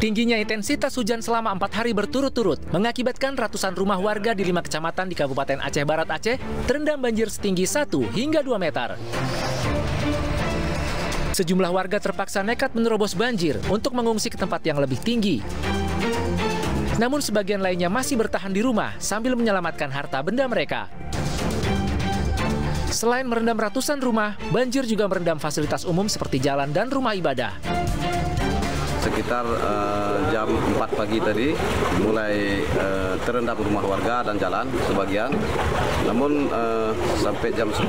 Tingginya intensitas hujan selama 4 hari berturut-turut mengakibatkan ratusan rumah warga di 5 kecamatan di Kabupaten Aceh Barat Aceh terendam banjir setinggi 1 hingga 2 meter. Sejumlah warga terpaksa nekat menerobos banjir untuk mengungsi ke tempat yang lebih tinggi. Namun sebagian lainnya masih bertahan di rumah sambil menyelamatkan harta benda mereka. Selain merendam ratusan rumah, banjir juga merendam fasilitas umum seperti jalan dan rumah ibadah. Sekitar jam 4 pagi tadi mulai terendam rumah warga dan jalan sebagian. Namun sampai jam 10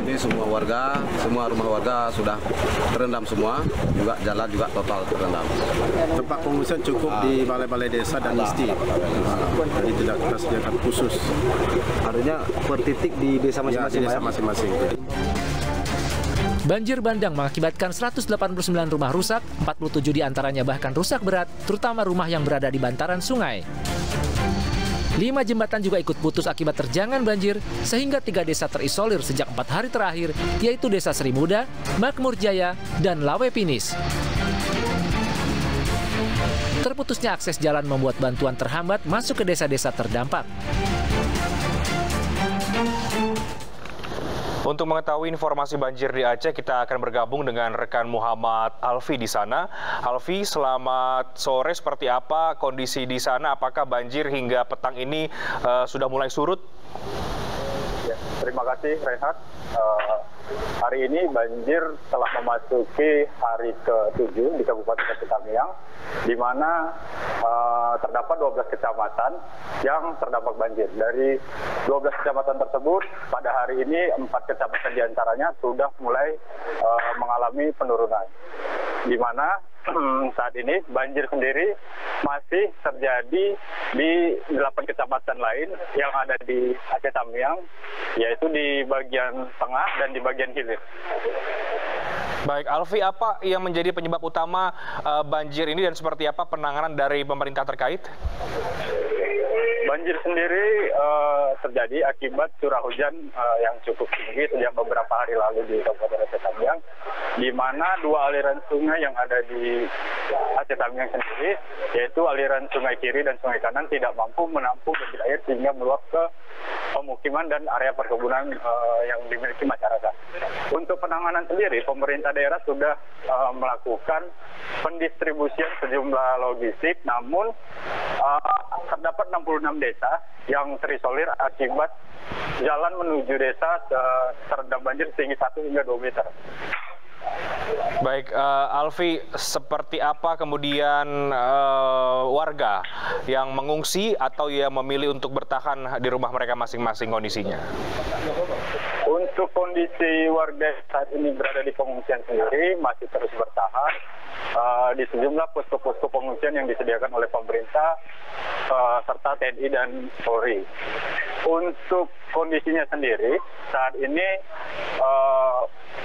ini semua rumah warga sudah terendam semua, juga jalan juga total terendam. Tempat pengungsian cukup di balai-balai desa dan ISTI. Jadi tidak kita sediakan khusus. Artinya per titik di desa masing-masing. Ya, di desa masing-masing. Banjir bandang mengakibatkan 189 rumah rusak, 47 diantaranya bahkan rusak berat, terutama rumah yang berada di bantaran sungai. 5 jembatan juga ikut putus akibat terjangan banjir, sehingga 3 desa terisolir sejak 4 hari terakhir, yaitu Desa Sri Muda, Makmur Jaya, dan Lawe Pinis. Terputusnya akses jalan membuat bantuan terhambat masuk ke desa-desa terdampak. Untuk mengetahui informasi banjir di Aceh, kita akan bergabung dengan rekan Muhammad Alfi di sana. Alfi, selamat sore. Seperti apa kondisi di sana? Apakah banjir hingga petang ini sudah mulai surut? Ya, terima kasih, Rehat. Hari ini banjir telah memasuki hari ke-7 di Kabupaten Aceh Tamiang, di mana terdapat 12 kecamatan yang terdampak banjir. Dari 12 kecamatan tersebut, pada hari ini 4 kecamatan diantaranya sudah mulai mengalami penurunan. Di mana saat ini banjir sendiri masih terjadi di 8 kecamatan lain yang ada di Aceh Tamiang, yaitu di bagian tengah dan di bagian hilir. Baik, Alfi, apa yang menjadi penyebab utama banjir ini dan seperti apa penanganan dari pemerintah terkait? Banjir sendiri terjadi akibat curah hujan yang cukup tinggi sejak beberapa hari lalu di Kabupaten Aceh Tamiang, di mana 2 aliran sungai yang ada di Aceh Tamiang sendiri, yaitu aliran sungai kiri dan sungai kanan, tidak mampu menampung debit air sehingga meluap ke pemukiman dan area perkebunan yang dimiliki masyarakat. Untuk penanganan sendiri, pemerintah daerah sudah melakukan pendistribusian sejumlah logistik, namun terdapat 66 desa yang terisolir akibat jalan menuju desa terendam banjir setinggi 1 hingga 2 meter. Baik, Alfi, seperti apa kemudian warga yang mengungsi atau yang memilih untuk bertahan di rumah mereka masing-masing kondisinya? Untuk kondisi warga saat ini berada di pengungsian sendiri masih terus bertahan di sejumlah posko-posko pengungsian yang disediakan oleh pemerintah serta TNI dan Polri. Untuk kondisinya sendiri saat ini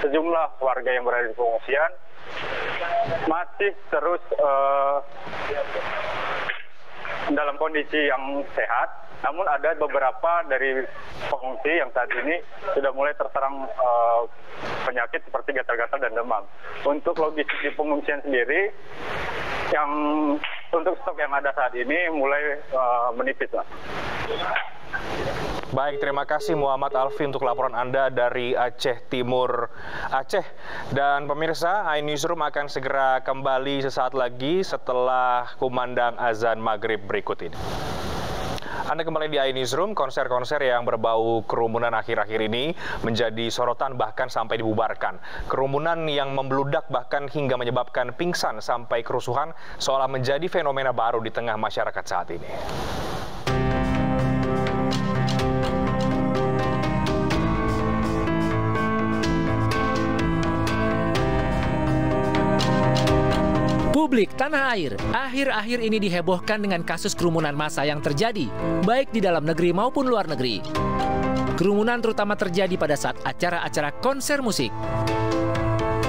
sejumlah warga yang berada di pengungsian masih terus dalam kondisi yang sehat, namun ada beberapa dari pengungsi yang saat ini sudah mulai terserang penyakit seperti gatal-gatal dan demam. Untuk logistik di pengungsian sendiri, yang untuk stok yang ada saat ini mulai menipis, Mas. Baik, terima kasih Muhammad Alfi untuk laporan Anda dari Aceh Timur, Aceh. Dan pemirsa, iNewsroom akan segera kembali sesaat lagi setelah kumandang azan maghrib berikut ini. Anda kembali di iNewsroom. Konser-konser yang berbau kerumunan akhir-akhir ini menjadi sorotan bahkan sampai dibubarkan. Kerumunan yang membludak bahkan hingga menyebabkan pingsan sampai kerusuhan seolah menjadi fenomena baru di tengah masyarakat saat ini. Publik tanah air akhir-akhir ini dihebohkan dengan kasus kerumunan massa yang terjadi, baik di dalam negeri maupun luar negeri. Kerumunan terutama terjadi pada saat acara-acara konser musik.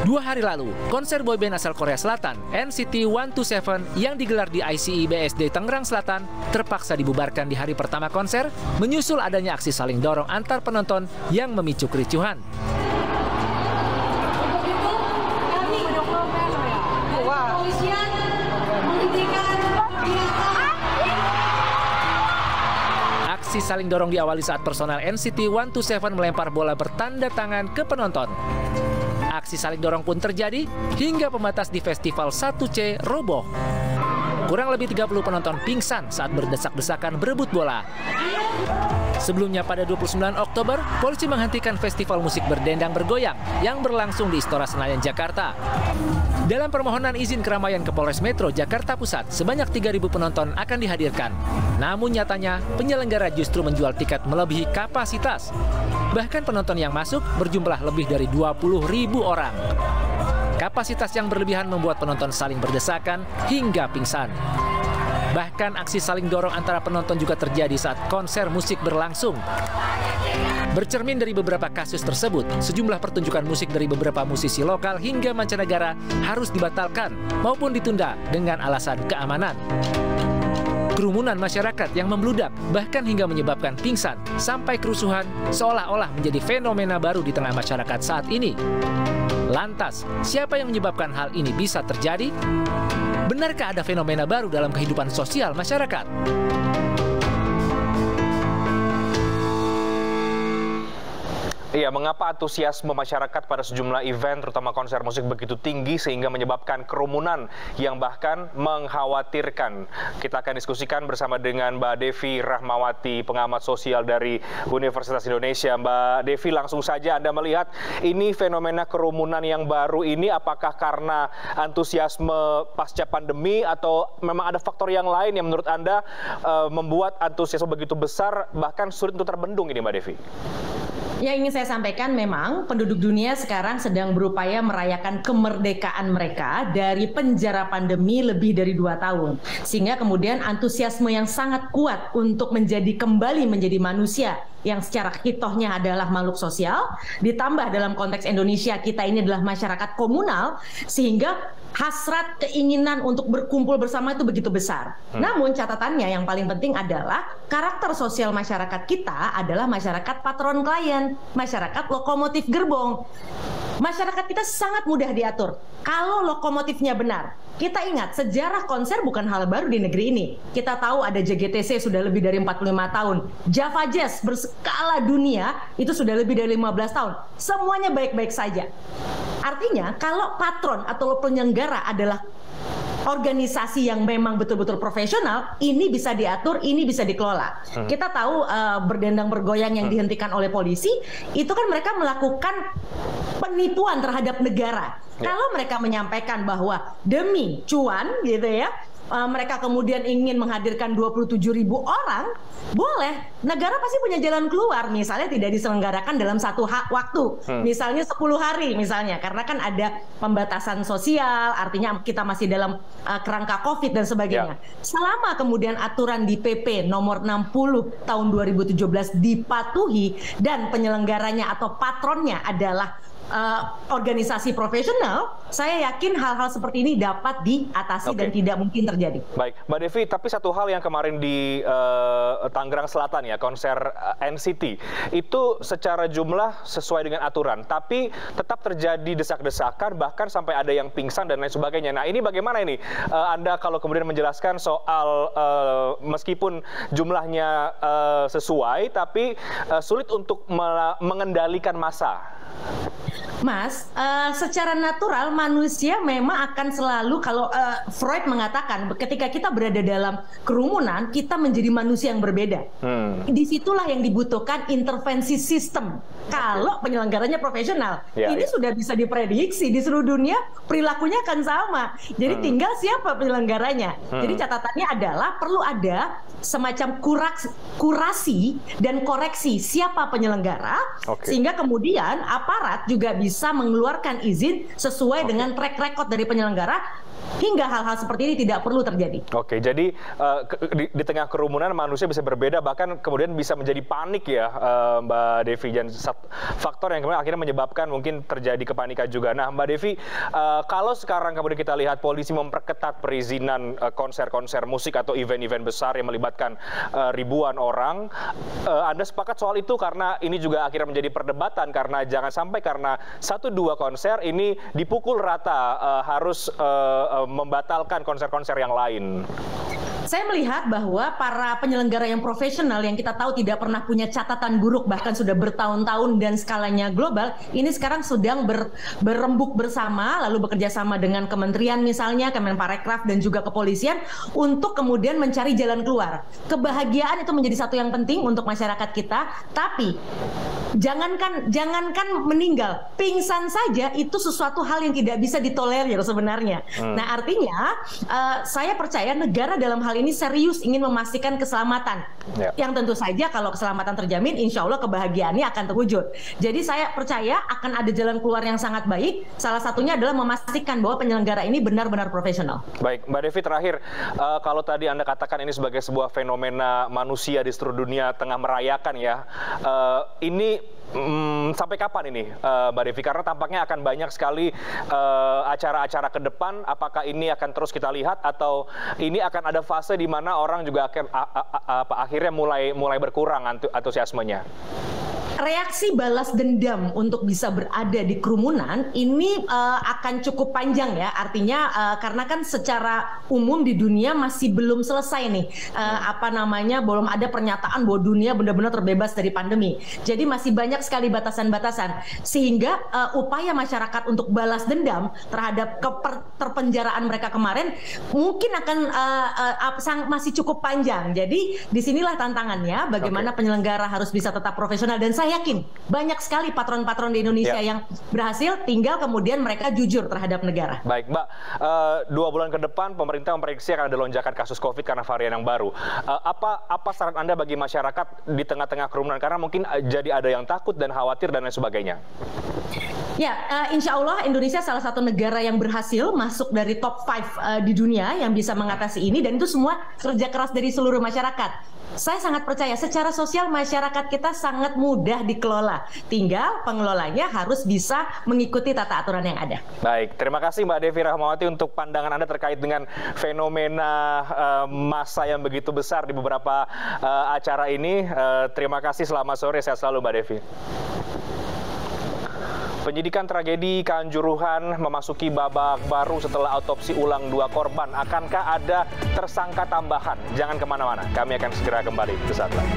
2 hari lalu, konser boyband asal Korea Selatan, NCT 127 yang digelar di ICI BSD Tangerang Selatan terpaksa dibubarkan di hari pertama konser, menyusul adanya aksi saling dorong antar penonton yang memicu kericuhan. Aksi saling dorong diawali saat personel NCT 127 melempar bola bertanda tangan ke penonton. Aksi saling dorong pun terjadi hingga pembatas di Festival 1C roboh. Kurang lebih 30 penonton pingsan saat berdesak-desakan berebut bola. Sebelumnya pada 29 Oktober, polisi menghentikan festival musik berdendang bergoyang yang berlangsung di Istora Senayan, Jakarta. Dalam permohonan izin keramaian ke Polres Metro Jakarta Pusat, sebanyak 3.000 penonton akan dihadirkan. Namun nyatanya, penyelenggara justru menjual tiket melebihi kapasitas. Bahkan penonton yang masuk berjumlah lebih dari 20.000 orang. Kapasitas yang berlebihan membuat penonton saling berdesakan hingga pingsan. Bahkan aksi saling dorong antara penonton juga terjadi saat konser musik berlangsung. Bercermin dari beberapa kasus tersebut, sejumlah pertunjukan musik dari beberapa musisi lokal hingga mancanegara harus dibatalkan maupun ditunda dengan alasan keamanan. Kerumunan masyarakat yang membludak bahkan hingga menyebabkan pingsan sampai kerusuhan seolah-olah menjadi fenomena baru di tengah masyarakat saat ini. Lantas, siapa yang menyebabkan hal ini bisa terjadi? Benarkah ada fenomena baru dalam kehidupan sosial masyarakat? Iya, mengapa antusiasme masyarakat pada sejumlah event, terutama konser musik begitu tinggi sehingga menyebabkan kerumunan yang bahkan mengkhawatirkan? Kita akan diskusikan bersama dengan Mbak Devi Rahmawati, pengamat sosial dari Universitas Indonesia. Mbak Devi, langsung saja Anda melihat ini fenomena kerumunan yang baru ini apakah karena antusiasme pasca pandemi atau memang ada faktor yang lain yang menurut Anda membuat antusiasme begitu besar bahkan sulit untuk terbendung ini, Mbak Devi? Yang ingin saya sampaikan memang penduduk dunia sekarang sedang berupaya merayakan kemerdekaan mereka dari penjara pandemi lebih dari 2 tahun. Sehingga kemudian antusiasme yang sangat kuat untuk kembali menjadi manusia yang secara hitohnya adalah makhluk sosial, ditambah dalam konteks Indonesia kita ini adalah masyarakat komunal, sehingga hasrat keinginan untuk berkumpul bersama itu begitu besar. Namun catatannya yang paling penting adalah karakter sosial masyarakat kita adalah masyarakat patron klien, masyarakat lokomotif gerbong. Masyarakat kita sangat mudah diatur kalau lokomotifnya benar. Kita ingat, sejarah konser bukan hal baru di negeri ini. Kita tahu ada JGTC sudah lebih dari 45 tahun. Java Jazz berskala dunia itu sudah lebih dari 15 tahun. Semuanya baik-baik saja. Artinya, kalau patron atau penyelenggara adalah organisasi yang memang betul-betul profesional, ini bisa diatur, ini bisa dikelola. Kita tahu berdendang bergoyang yang dihentikan oleh polisi, itu kan mereka melakukan penipuan terhadap negara. Kalau mereka menyampaikan bahwa demi cuan gitu ya, mereka kemudian ingin menghadirkan 27.000 orang, boleh. Negara pasti punya jalan keluar, misalnya tidak diselenggarakan dalam satu waktu, misalnya 10 hari misalnya, karena kan ada pembatasan sosial, artinya kita masih dalam kerangka COVID dan sebagainya. Selama kemudian aturan di PP nomor 60 tahun 2017 dipatuhi dan penyelenggaranya atau patronnya adalah organisasi profesional, saya yakin hal-hal seperti ini dapat diatasi dan tidak mungkin terjadi. Baik, Mbak Devi, tapi satu hal yang kemarin di Tangerang Selatan ya, konser NCT, itu secara jumlah sesuai dengan aturan, tapi tetap terjadi desak-desakan, bahkan sampai ada yang pingsan dan lain sebagainya. Nah, ini bagaimana ini? Anda kalau kemudian menjelaskan soal meskipun jumlahnya sesuai, tapi sulit untuk mengendalikan massa. Mas, secara natural manusia memang akan selalu, kalau Freud mengatakan ketika kita berada dalam kerumunan, kita menjadi manusia yang berbeda. Disitulah yang dibutuhkan intervensi sistem. Kalau penyelenggaranya profesional, ini sudah bisa diprediksi di seluruh dunia perilakunya akan sama. Jadi tinggal siapa penyelenggaranya. Jadi catatannya adalah perlu ada semacam kurasi dan koreksi siapa penyelenggara, sehingga kemudian aparat juga bisa mengeluarkan izin sesuai dengan track record dari penyelenggara, hingga hal-hal seperti ini tidak perlu terjadi. Oke, jadi di tengah kerumunan manusia bisa berbeda, bahkan kemudian bisa menjadi panik ya, Mbak Devi, dan faktor yang kemudian akhirnya menyebabkan mungkin terjadi kepanikan juga. Nah, Mbak Devi, kalau sekarang kemudian kita lihat polisi memperketat perizinan konser-konser musik atau event-event besar yang melibatkan ribuan orang, Anda sepakat soal itu? Karena ini juga akhirnya menjadi perdebatan, karena jangan sampai karena 1-2 konser ini dipukul rata, harus membatalkan konser-konser yang lain. Saya melihat bahwa para penyelenggara yang profesional yang kita tahu tidak pernah punya catatan buruk, bahkan sudah bertahun-tahun dan skalanya global, ini sekarang sedang berembuk bersama, lalu bekerja sama dengan kementerian misalnya, Kemenparekraf dan juga kepolisian untuk kemudian mencari jalan keluar. Kebahagiaan itu menjadi satu yang penting untuk masyarakat kita, tapi jangankan meninggal, pingsan saja itu sesuatu hal yang tidak bisa ditolerir sebenarnya. Nah, artinya saya percaya negara dalam hal ini serius ingin memastikan keselamatan. Yang tentu saja kalau keselamatan terjamin, insya Allah kebahagiaannya akan terwujud. Jadi saya percaya akan ada jalan keluar yang sangat baik. Salah satunya adalah memastikan bahwa penyelenggara ini benar-benar profesional. Baik, Mbak Devi, terakhir, kalau tadi Anda katakan ini sebagai sebuah fenomena manusia di seluruh dunia tengah merayakan ya, ini sampai kapan ini, Mbak Devi? Karena tampaknya akan banyak sekali acara-acara ke depan. Apakah ini akan terus kita lihat atau ini akan ada fase di mana orang juga akan akhirnya mulai berkurang antusiasmenya? Reaksi balas dendam untuk bisa berada di kerumunan ini akan cukup panjang ya, artinya karena kan secara umum di dunia masih belum selesai nih, belum ada pernyataan bahwa dunia benar-benar terbebas dari pandemi. Jadi masih banyak sekali batasan-batasan, sehingga upaya masyarakat untuk balas dendam terhadap terpenjaraan mereka kemarin mungkin akan masih cukup panjang. Jadi disinilah tantangannya, bagaimana penyelenggara harus bisa tetap profesional, dan saya yakin banyak sekali patron-patron di Indonesia yang berhasil, tinggal kemudian mereka jujur terhadap negara. Baik, Mbak, 2 bulan ke depan pemerintah memprediksi akan ada lonjakan kasus COVID karena varian yang baru. Apa saran Anda bagi masyarakat di tengah-tengah kerumunan? Karena mungkin jadi ada yang takut dan khawatir dan lain sebagainya. Ya, insya Allah Indonesia salah satu negara yang berhasil masuk dari top 5 di dunia yang bisa mengatasi ini, dan itu semua kerja keras dari seluruh masyarakat. Saya sangat percaya secara sosial masyarakat kita sangat mudah dikelola. Tinggal pengelolanya harus bisa mengikuti tata aturan yang ada. Baik, terima kasih Mbak Devi Rahmawati untuk pandangan Anda terkait dengan fenomena massa yang begitu besar di beberapa acara ini. Terima kasih, selamat sore, sehat selalu Mbak Devi. Penyidikan tragedi Kanjuruhan memasuki babak baru setelah autopsi ulang 2 korban. Akankah ada tersangka tambahan? Jangan kemana-mana, kami akan segera kembali sesaat lagi.